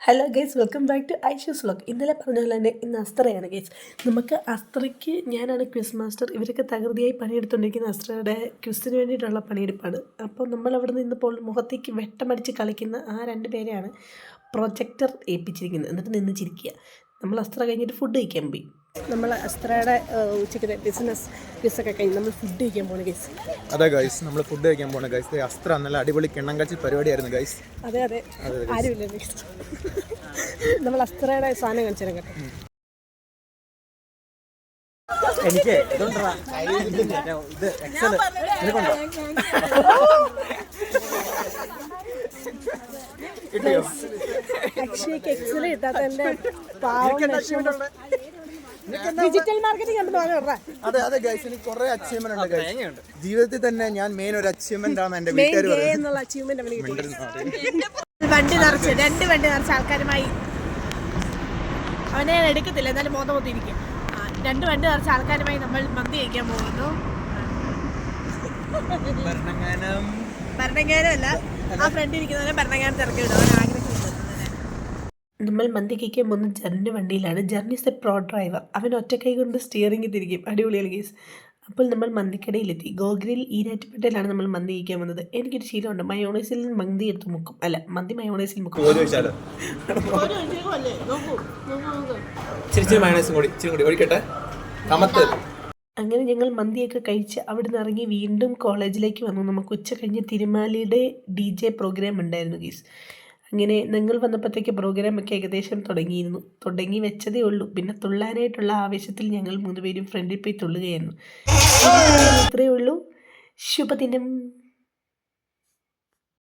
Hello guys, welcome back to Aishu's vlog. ഇന്നലെ പറഞ്ഞ പോലെ തന്നെ ഇന്ന് അസ്ത്രയാണ് ഗൈസ്. നമുക്ക് അസ്ത്രയ്ക്ക് ഞാനാണ് ക്വിസ് മാസ്റ്റർ. ഇവരൊക്കെ തകൃതിയായി പണിയെടുത്തുകൊണ്ടിരിക്കുന്ന അസ്ത്രയുടെ ക്വിസിന് വേണ്ടിയിട്ടുള്ള പണിയെടുപ്പാണ്. അപ്പോൾ നമ്മളവിടെ നിന്നിപ്പോൾ മുഖത്തേക്ക് വെട്ടമടിച്ച് കളിക്കുന്ന ആ രണ്ട് പേരെയാണ് പ്രൊജക്ടർ ഏൽപ്പിച്ചിരിക്കുന്നത്. എന്നിട്ട് നിന്ന് ചിരിക്കുക. നമ്മൾ അസ്ത്ര കഴിഞ്ഞിട്ട് ഫുഡ് കഴിക്കാൻ പോയി. നമ്മൾ അസ്ത്രയുടെ ഉച്ചയ്ക്ക് ബിസിനസ് ക്വിസൊക്കെ കഴിഞ്ഞ് നമ്മൾ ഫുഡ് കഴിക്കാൻ പോകണം ഗൈസ്. അതെ ഗൈസ്, നമ്മൾ ഫുഡ് കഴിക്കാൻ പോകണം ഗൈസ്. അസ്ത്ര നല്ല അടിപൊളി കിണ്ണങ്കാച്ചി പരിപാടിയായിരുന്നു ഗൈസ്. അതെ ആരുമില്ല ഗൈസ്. നമ്മൾ അസ്ത്രയുടെ സാധനം കാണിച്ചു തരാം കേട്ടോ. എനിക്ക് അക്ഷയ്ക്ക് എക്സൽ കിട്ടാത്തതിന്റെ ഡിജിറ്റൽ മാർക്കറ്റിംഗ് കണ്ടു. അതെ അതെ ഗൈസ്, എനിക്ക് കുറെ അച്ചീവ്മെന്റ് ഉണ്ട് ഗൈസ്. ജീവിതത്തിൽ തന്നെ ഞാൻ മെയിൻ ഒരു അച്ചീവ്മെന്റ് ആണ് എന്റെ വീട്ടുകാർ വണ്ടി നിറച്ച് രണ്ട് വണ്ടി നിറച്ച ആൾക്കാരുമായി അവനെ എടുക്കത്തില്ല, എന്നാലും മോത മോത്തിരിക്കും. രണ്ട് വണ്ടി നിറച്ച ആൾക്കാരുമായി നമ്മൾ മന്തി കഴിക്കാൻ പോകുന്നു. ഭരണങ്ങാനം അല്ല, ആ ഫ്രണ്ട് ഇരിക്കുന്നവരെ ഭരണങ്ങാനത്ത് ഇറക്കി വിടും. അവൻ ആഗ്രഹിക്കുന്നത് നമ്മൾ മന്തി കഴിക്കാൻ പോകുന്ന ജർണി വണ്ടിയിലാണ്. ജർണി ഇസ് എ പ്രോ ഡ്രൈവർ. അവൻ ഒറ്റക്കൈ കൊണ്ട് സ്റ്റിയറിംഗ് തിരിക്കും. അടിപൊളിയാണ് ഗേസ്. അപ്പോൾ നമ്മൾ മന്തിക്കടയിലെത്തി. ഗോഗ്രിൽ ഈരാറ്റുപേട്ടയിലാണ് നമ്മൾ മന്തി കഴിക്കാൻ വന്നത്. എനിക്കൊരു ശീലമുണ്ട്, മയോണൈസിൽ മന്തി എടുത്ത് മുക്കും. അല്ല, മന്തി മയോണൈസിൽ മുക്കും. അങ്ങനെ ഞങ്ങൾ മന്തിയൊക്കെ കഴിച്ച് അവിടെ നിന്ന് ഇറങ്ങി വീണ്ടും കോളേജിലേക്ക് വന്നു. നമുക്ക് ഉച്ച കഴിഞ്ഞ് തിരുമാലിയുടെ DJ പ്രോഗ്രാം ഉണ്ടായിരുന്നു ഗീസ്. അങ്ങനെ ഞങ്ങൾ വന്നപ്പോഴത്തേക്ക് പ്രോഗ്രാമൊക്കെ ഏകദേശം തുടങ്ങി വെച്ചതേ ഉള്ളൂ. പിന്നെ തുള്ളാനായിട്ടുള്ള ആവേശത്തിൽ ഞങ്ങൾ 3 പേരും ഫ്രണ്ടിൽ പോയി തുള്ളുകയായിരുന്നു. ഇത്രയേ ഉള്ളൂ. ശുഭദിനം.